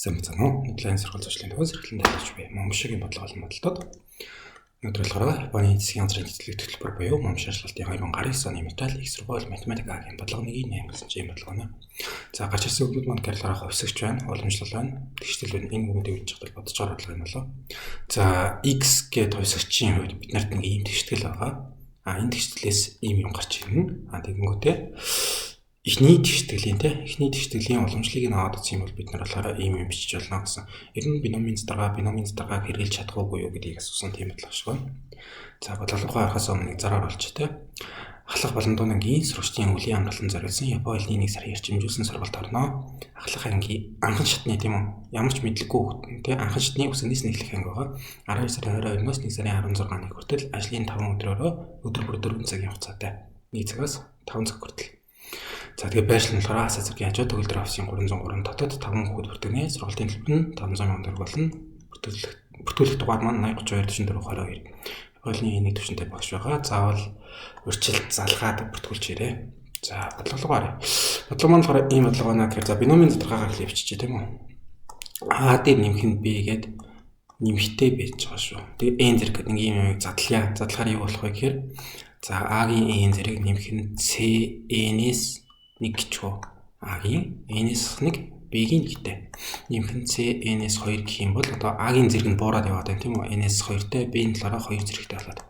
Самцано онлайн сургууль зуршлын төвөөс эрхлэн тавьж буй Момшигийн бодлого болон бодолтод өнөөдөр болохоор Японы засгийн газрын цэцлэг төлбөр буюу Момши арчлалтын 2019 оны металл их сургууль математик А-гийн бодлогын 8 бодлого. За гарч ирсэн өгнүүд манд карьераараа хувьсагч байна, уламжлал байна, тэгштэл байна. Энэ бүгдийг үдчих тал бодож байгаа бодлого юм болоо. За X гэдэг хувьсагчийн хувьд бид нарт нэг ийм тэгштэл байгаа. Энэ тэгштлээс ийм юм гарч ирнэ. Тэгэнгүүтээ эхний тэгштгэлийн уламжлалыг нь аваад үзсэн юм бол бид нар болохоор ийм юм бичиж болно гэсэн. Ер нь биномийн дарга хэрэгжилж чадах уугүй юу гэдгийг асуусан тийм бодлого шиг байна. За бодлогоо харахаас өмнө зараар олж тэ. Ахлах болон дуунгийн сурагчдын үеийн амралтанд зориулсан Японы 1 сар ярьчимжүүлсэн сургалт орно. Ахлах ангийн анхан шатны тийм үү? Ямар ч мэдлэггүй хүүхэд тэ анхан шатны үсэнээс нэглэх анги байгаа. 12 сарын 22-ноос 1 сарын 16-ныг хүртэл ажлын 5 өдөр бүр 4 цагийн хугацаатай. 1 цагаас 5 цаг хүртэл. За тэгээ байршил нь болохоор асаа зэргийн хажуу төгөлдөр офисын 303 дотоод 5 хүүхэд бүртгэнэ. Сургалтын төлбөр нь 500,000 төгрөг болно. Бүртгүүлэх дугаар маань 8032 42 Японы нэг төвшөнтэй багш байгаа. Заавал урьдчилт залгаад бүртгүүлж ирээ. За бодлого маань болохоор ийм бодлого байна гэхээр за биномийн задаргаагаар хэлчихье тийм үү. А дээр нэмэх нь B гээд нэмэхтэй байж байгаа шүү. Тэгээ N зэрэг гэдэг нэг ийм юм задлаа. Задлахаар юу болох вэ гэхээр за A-гийн N зэрэг нэмэх нь C-N-ээс 1 гэчүү. A-гийн N-ээс 1 B-гийн 1-тэй. Нэмэх нь C-N-ээс 2 гэх юм бол одоо A-гийн зэрэг нь буураад яваад байна тийм үү? N-ээс 2-тэй B-ийн талаараа 2 зэрэгтэй болоод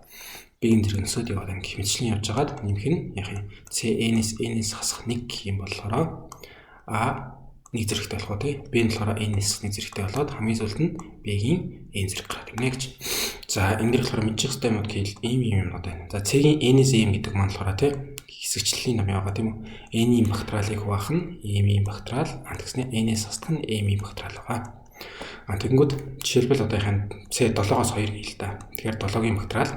B-ийн зэрэг нөсөд яваад байна гэх мэтчлэн явж байгаад нэмэх нь яах юм? C-N-ээс N-ээс хасах 1 гэх юм болохоор A 1 зэрэгтэй болох уу тий? B-ийн талаараа N-ээс 1 зэрэгтэй болоод хамгийн сүүлд нь B-гийн N зэрэг гараад ирнэ гэж. За энэ дэр болохоор мэдчих хэвээр юмуд гэвэл ийм юмнууд байна. За C-гийн N-ээс M гэдэг маань болохоор тий хэсэгчлэлийн ном байгаа тийм үү? N-ийн бактериалыг хуваах нь M-ийн бактериал, тэгснэ N-ээс хасдах нь M-ийн бактериал байгаа. Тэгэнгүүт жишээлбэл одоо яхаа C7-оос 2 гээл та. Тэгэхээр 7-гийн бактериал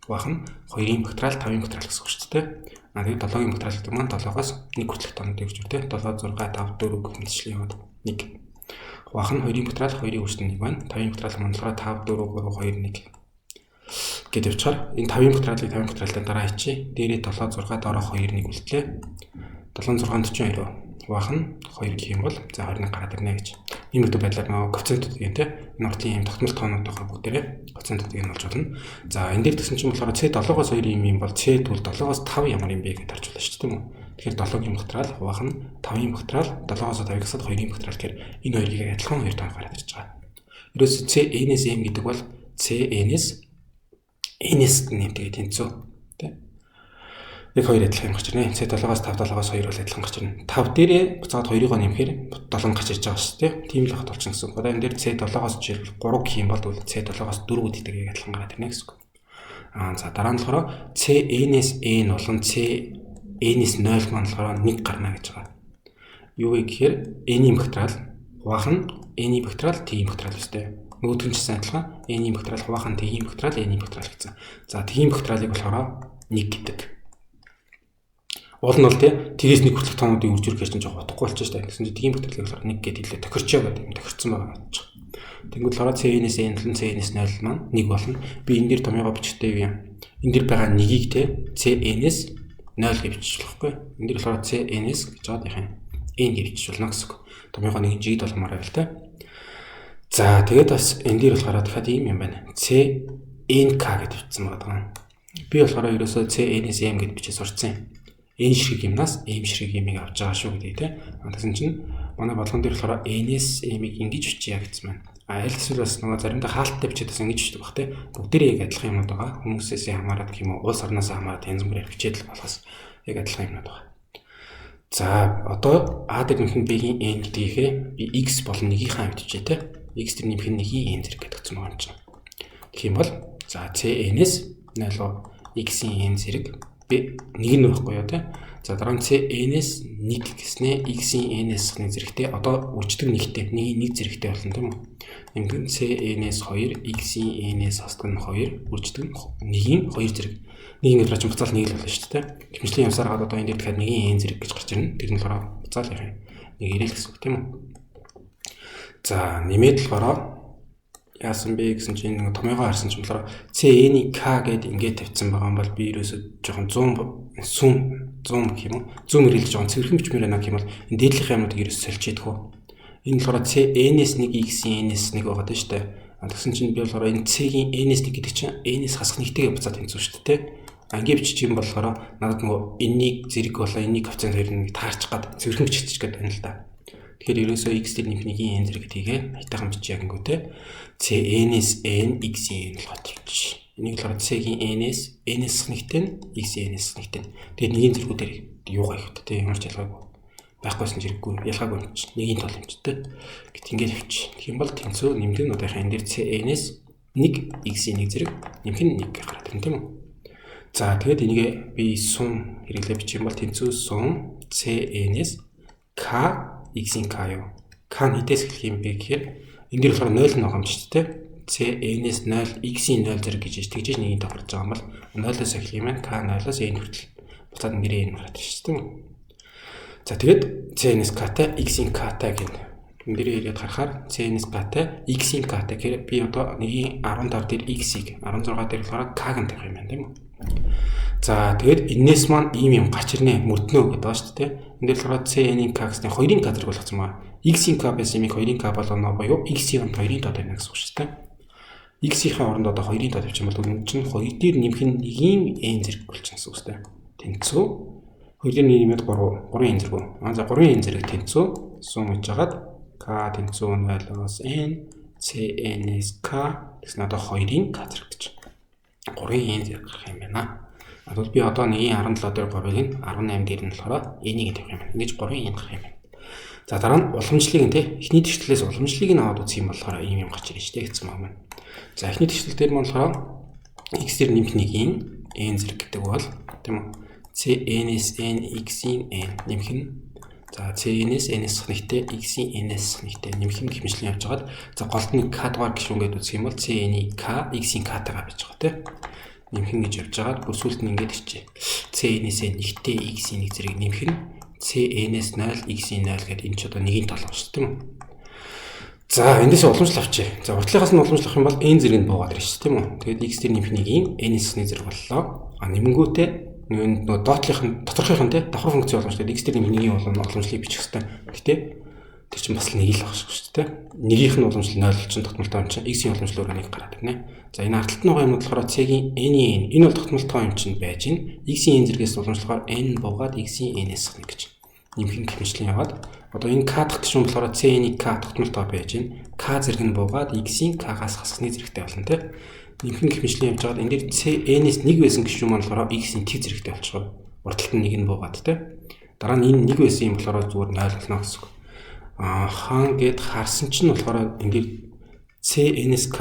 хуваах нь 2-ийн бактериал, 5-ийн бактериал гэсэн үг шүү дээ. Тэгээд 7-гийн бактериал гэдэг маань 7-оос 1 хүртэлх тоонд гэж үү те. 7 6 5 4 гэх мэтчлэн яваад 1. Хуваах нь 2-ийн бактериал, 2-ийн үржин 1 байна. 5-ийн бактериал маань 5 4 3 2 1 гэдэг явчаар энэ 5-ийн бактериалыг 5-ийн бактериалтай дараа ичи. Дээрээ 7 6 дараа 2 1 үлдлээ. 7 6 42 хуваах нь 2 гэх юм бол за 21 гараад ирнэ гэж. Ийм их байдлаар нөгөө коэффициентүүд гэн тэ энэ уртлын ийм тогтмол тоонууд байгаа бүгдээрээ коэффициентүүдийг нь олж болно. За энэ дээр тэгсэн чинь болохоор C7-оос 2 юм бол C тэгвэл 7-оос 5 ямар юм бэ гэж харж байна шүү дээ тийм үү. Тэгэхээр 7-гийн бактериал хуваах нь 5-ийн бактериал 7-оос 5 гэсэд 2-ийн бактериал гэхээр энэ хоёрыг адилхан хоёр тоо гараад ирж байгаа. Ерөөс C-N-ээс M гэдэг бол C-N-ээс N-ээс нэмтэйг тэнцүү тий. Яг хоёр адилхан гарч ирнэ. C7-оос 5 7-оос 2 бол адилхан гарч ирнэ. 5 дээрээ буцаад 2-ыг нэмэхээр 7 гарч ирж байгаа шүү дээ. Тийм л хат болчихсон гэсэн үг. Одоо энэ дээр C7-оос жишээлбэл 3 гэх юм бол C7-оос 4 гэдэгтэйг адилхан гараад ирнэ гэсэн үг. За дараа нь болохоор C-N-ээс N болон C-N-ээс 0 маань болохоор 1 гарна гэж байгаа. Юу вэ гэхээр N-ийн бактериал хуваах нь N-ийн бактериал T-ийн бактериал үстэй. Нөгөөдгөн ч сайн адилхан N-ийн бактериал хуваах нь T-ийн бактериал N-ийн бактериал гэсэн. За T-ийн бактериалыг болохоор 1 гэдэг. Уул нь бол T-ээс 1 хүртэлх тоонуудын үржүүр гэж чинь жоох утгагүй болчих шүү дээ. Гэсэн чинь T-ийн бактериалыг болохоор 1 гэдэг илүү тохирчоо гэдэг юм тохирцсон байгаа гэж. Тэнгүүд болохоор C-N-ээс N болон C-N-ээс 0 маань 1 болно. Би энэ дээр томьёогоо бичдэг юм. Энэ дээр байгаа 1-ийг C-N-ээс 0 гэж бичих болохгүй. Энэ дээр болохоор C-N-ээс гэж жаад яах юм. N гэж бичих болно гэсэн үг. Томьёогоо нэг жигд болгомоор байл та. За тэгээд бас энэ дээр болохоор дахиад ийм юм байна. C-N-K гэж бичсэн байгаа. Би болохоор ерөөсөө C-N-ээс M гэж бичиж сурцсан юм. N ширхэг юмнаас M ширхэг юмыг авч байгаа шүү гэдэг тий. Тэгсэн чинь манай болгон дээр болохоор N-ээс M-ийг ингэж бичиж гэсэн байна. Аль эсвэл бас нөгөө заримдаа хаалттай бичээд бас ингэж бичдэг бах тий. Бүгдээрээ яг адилхан юмуд байгаа. Хүмүүсээс хамаарат гэх юм уу, улс орноос хамаарат янз бүрээр бичээд л болохоос яг адилхан юмуд байгаа. За одоо A дээр нэмэх нь B-гийн N гэдгийхээ би X болон 1-ийн бичижээ тий. X дээр нэмэх нь 1-ийн N зэрэг гэдэгцэн байгаа юм чинь. Тэгэх юм бол за C-N-ээс 0 X-ийн N зэрэг B 1 нь байхгүй юу те. За дараа нь C-N-ээс 1 гэснээр X-ийн N-ээс 1 зэрэгтэй одоо үрждэг нэгтэй 1-ийн 1 зэрэгтэй болно тийм үү. Ингээд C-N-ээс 2 X-ийн N-ээс хасдаг нь 2 үрждэг 1-ийн 2 зэрэг. Нэг ингэж рач буцаал 1 л болно шүү дээ. Хэмжлэлийн явсаар гад одоо энэ дээр дахиад 1-ийн N зэрэг гэж гарч ирнэ. Тэр нь болохоор буцаал яах юм. Нэг ирээл гэсэн үг тийм үү. За нэмээд болохоор яасан бэ гэсэн чинь нэг томьёогоо харсан ч юм болохоор C-N-ийг K гэдээ ингээд тавьсан байгаа юм бол би ерөөсөө жоохон 100 гэх юм уу 100 мөрөлж жоохон цэвэрхэн бичмээр байна гэх юм бол энэ дээдлийнх юмнуудыг ерөөсөө сольж идэх үү Энэ болохоор c(n)-ээс 1 x-ийн n-ээс 1 байгаа шүү дээ. Тэгсэн чинь би болохоор энэ c-ийн n-ээс 1 гэдэг чинь n-ээс хасах нэгтэйгээ буцаад тэнцүү шүү дээ. Ангийн бичиж юм болохоор надад нөгөө энэний зэрэг болоо энэний коэффициент хоёрыг таарч гад зөвхөн бичиж гээд байна л да. Тэгэхээр ерөөсөө x дээр нэмхнийгийн n зэрэг гэдгийг хайтайхан бичиж ягангүүтэй c(n)-ээс n x-ийн n болгоод явчих. Энийг болохоор c-ийн n-ээс n-ээс нэгтэй x-ийн n-ээс нэгтэй. Тэгээд нэгийн зэргүүдээр юугаа ихтэй те ямар ч ялгаагүй. Байхгүйсэн зэрэггүй ялгаагүй юм чи. Нэгийн тол юм чи те. Гэт ингэж авчих. Тэгэх юм бол тэнцүү нэмдэгнүүдийн энэ дээр c(n)-ээс 1 x-ийн 1 зэрэг нэмэх нь 1 гараад ирнэ тийм үү? За тэгээд энийг би сум хэрэглээ бичих юм бол тэнцүү сум c(n)-ээс k x-ийн k юу. K нь хэдээс эхлэх юм бэ гэхээр энэ дээр болохоор 0 нь байгаа юм шүү дээ. c(n)-ээс 0 x-ийн 0 зэрэг гэж тэгжиж нэгийг тохирж байгаа юм бол 0-оос эхлэх юм байна. K 0-оос n хүртэл буцаад нэрээ n гараад ирж шүү дээ. За тэгээд c(n)-ээс k-тай x-ийн k-тай гэнэ. Энэ дээр ирээд харахаар c(n)-ээс k-тай x-ийн k-тай гэхээр би одоо нэгийн 15 дээр x-ийг 16 дээр болохоор k-г нь тавих юм байна тийм үү? За тэгээд энэс маань ийм юм гач ирнэ мөрднөө гэдэг ба шүү дээ. Энд дээр болохоор c(n)-ийн k гэсний 2-ын k зэрэг болгоцсон байна. x-ийн k байсан юм 2-ын k болгоно боёо x-ийн 2-ын доод тавина гэсэн үг шүү дээ. X-ийн оронд одоо 2-ын доод тавьчих юм бол энэ чинь 2 дээр нэмэх нь 1-ийн n зэрэг болчихно гэсэн үг шүү дээ. Тэнцүү 2 дээр нэмээд 3 n зэрэг. За 3 n зэрэг тэнцүү сум хийж хагаад k тэнцүү 0-оос n c(n)-ээс k гэсэн одоо 2-ын k зэрэг гэж. 3-ын n зэрэг гарах юм байна. Тэгвэл би одоо 1.17 дээр 3-ыг 18 дээр нь болохоор n-ийг тавих юм байна. Ингэж 3-ын n гарах юм байна. За дараа нь уламжлалыг нь эхний тэгшлээс уламжлалыг нь аваад үзэх юм болохоор ийм юм гарч ирж штэ гэсэн юм байна. За эхний тэгшил дээр маань болохоор x дээр нэмэх нэгийн n зэрэг гэдэг бол тийм үү? c(n)-ээс n x-ийн n нэмэх нь за c(n)-ээс n-ээс нэгтэй x-ийн n-ээс нэгтэй нэмэх нь хэмжлэн явж байгаад за голд нь k дугаар гишүүнгээд үзэх юм бол c(n)-ийн k x-ийн k-тайгаа байж байгаа тийм. Нэмэх нь гэж явж байгаад бүр сүүлд нь ингэж ирчээ. c(n)-ээс нэгтэй x-ийн нэг зэрэг нэмэх нь c(n)-ээс 0 x-ийн 0 гэдэг энэ ч одоо нэгийн тал байна шүү тийм үү? За эндээс уламжлал авчээ. За уртлынхаас нь уламжлах юм бол n зэрэг нь буугаад ирж шүү тийм үү? Тэгээд x дээр нэмэх нэгийн n-ээс нэг зэрэг боллоо. Нэмэнгүүтээ нөгөө доотлынх нь доторхынх нь давхар функцийн уламжлалд x дээр нэмэх нэгийн уламжлалыг бичих хэрэгтэй. Гэтэ тэр чинь бас нэг л багш шүү дээ. Нэгийнх нь уламжлал 0 чинь тогтмолтой юм чинь x-ийн уламжлал өөрөө нэг гараад ирнэ. За энэ ардталт нь байгаа юмуд болохоор c-ийн n-ийн энэ бол тогтмолтой юм чинь байж гин x-ийн n зэрэгээс уламжлахаар n буугаад x-ийн n-ээс нэг гэж нэмэх нь хэмжлэн яваад одоо энэ k дахь гишүүн болохоор c-ийн k тогтмолтой байж гин k зэрэг нь буугаад x-ийн k-гаас хасахны зэрэгтэй болно те. Нэмэх нь хэмжлэн явж байгаад энэ дээр c(n)-ээс 1 байсан гишүүн маань болохоор x-ийн t зэрэгтэй болчихгоо. Урталт нь нэг нь буугаад те. Дараа нь энэ 1 байсан юм болохоор зүгээр 0 болно гэсэн үг. Хаан гэд харсан чинь болохоор энэ дээр c(n)-ээс k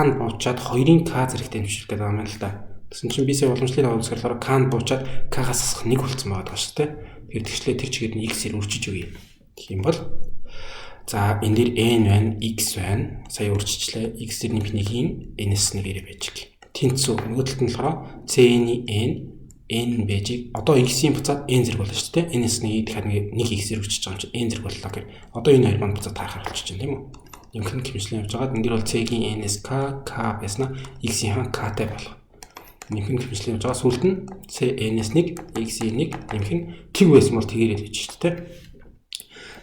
нь буучаад 2-ын k зэрэгтэй хэмжих гэдэг юм байна л да. Тэгсэн чинь би сая уламжлалыг авах болохоор k нь буучаад k-гаас хасах 1 болсон байгаа шүү дээ. Тэгэхээр тэгшлээ тэр чигээр нь x-ээр үрчиж өгье. Гэх юм бол за энэ дээр n байна, x байна. Сая үрчичлээ. x дээр нэмэх нэгийн n-ээс нэгээр байж г. Тэнцүү нөгөө талд нь болохоор c(n)-ийн n бэжиг одоо x-ийн буцаад n зэрэг болно шүү дээ. n-ээс нэгийг дахиад нэг x-ээр үрчиж байгаа юм чинь n зэрэг боллоо гэх. Одоо энэ хоёр маань буцаад таарахаар болчих чинь тийм үү? Нэмэх нь хэмжлэн явж байгаад энэ дээр бол c-ийн n-ээс k байснаа x-ийн хаан k-тай болох. Нэмэх нь хэмжлэн явж байгаа сүүлд нь c(n)-ээс 1 x-ийн 1 нэмэх нь тэг байсан бол тэгээр хэлж шүү дээ.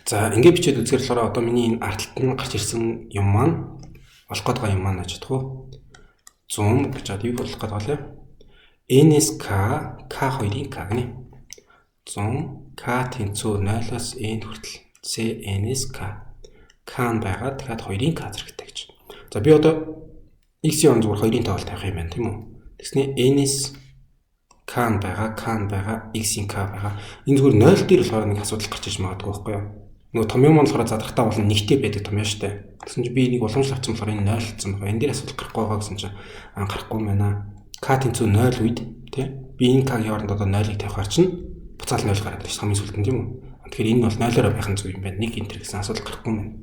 За ингээд бичээд үзэхээр болохоор одоо миний энэ ардталт нь гарч ирсэн юм маань олох гээд байгаа юм маань гэж бодох уу? 100 гэж одоо юу болох гээд байгаа лээ? n-ээс k 2-ийн k гэнэ. 100 k тэнцүү 0-оос n хүртэл c(n)-ээс k нь байгаад дахиад 2-ийн k зэрэгтэй гэж. За би одоо x-ийн он зүгээр 2-ийн тоол тавих юм байна тийм үү? Тэгснэ n-ээс k нь байгаа x-ийн k байгаа. Энэ зүгээр 0 дээр болохоор нэг асуудал гарч иж магадгүй байхгүй юу? Нөгөө том юм болохоор задрахтаа бол нэгтэй байдаг том юм шүү дээ. Тэгсэн чинь би нэг уламжлал авсан болохоор энэ 0 болсон байгаа. Энэ дээр асуудал гарахгүй байгаа гэсэн чинь гарахгүй байна. K тэнцүү 0 үед тий би энэ k-ийн оронд одоо 0-ыг тавихаар чинь буцаал 0 гараад ирж хамгийн сүүлд нь тийм үү? Тэгэхээр энэ бол 0-ороо байх нь зүг юм байна. Нэг энэ гэсэн асуудал гарахгүй байна.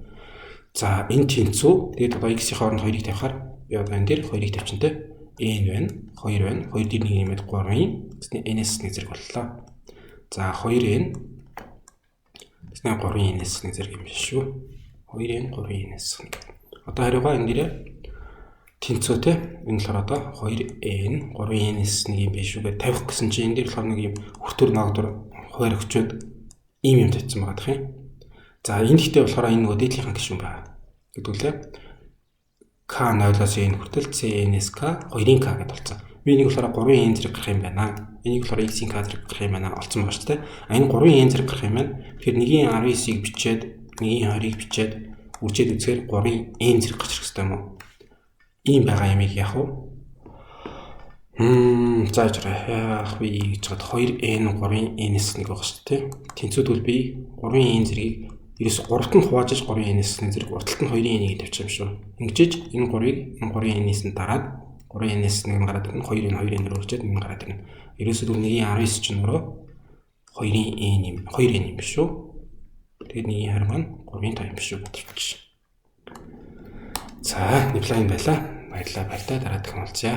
За энэ тэнцүү тэгээд одоо x-ийн оронд 2-ыг тавихаар би одоо энэ дээр 2-ыг тавьчихсан тий n байна 2 байна 2 дээр нэг нэмээд 3-ын гэсэн n-ээс нэг зэрэг боллоо. За 2n гэсэн 3-ын n-ээс нэг зэрэг юм биш шүү. 2n 3-ын n-ээс нэг. Одоо хариугаа энэ дээр тэнцүү те энэ болохоор одоо 2n 3-ын n-ээс нэг юм биш шүү гэж тавих гэсэн чинь энэ дээр болохоор нэг юм хүртүр ногдор хоёр өгчөөд ийм юм тавьсан байгаа гэх юм. За энэ ихтэй болохоор энэ нөгөө дээдлийнхэн гишүүн байна. Гэдгүүлээ K0-оос n хүртэл CN-с K 2-ын K гэдээ болсон. Би энийг болохоор 3-ын n зэрэг гарах юм байна. Энийг болохоор x-ийн K зэрэг гарах юм байна. Олцсон байгаа шүү дээ. Энэ 3-ын n зэрэг гарах юм байна. Тэгэхээр 1-ийн 19-ийг бичээд 1-ийн 20-ыг бичээд үржээд үзэхээр 3-ын n зэрэг гарч ирэх хэрэгтэй юм уу? Ийм байгаа юмыг яах вэ? За яах вэ гэж хад 2n 3-ын n-с нэг байгаа шүү дээ. Тэнцвэрдвэл би 3-ын n зэргийг ерөөс 3-т нь хуваажиж 3-ын n-с зэрэг урталт нь 2-ын n-ийг тавьчих юм шүү. Ингэжээж энэ 3-ыг 3-ын n-с нь дараад 3-ын n-с нэг нь гараад ирнэ 2-ын 2-ын нэр урьжээд нэг нь гараад ирнэ. Ерөөсөө 1-ийн 19 ч нөрөө 2-ын n юм 2n юм биш үү? Тэгээд 1-ийн 20 маань 3-ын 5 юм биш үү гэж. За, нэвлэн байлаа. Баярлалаа. Дараад их уулзъя.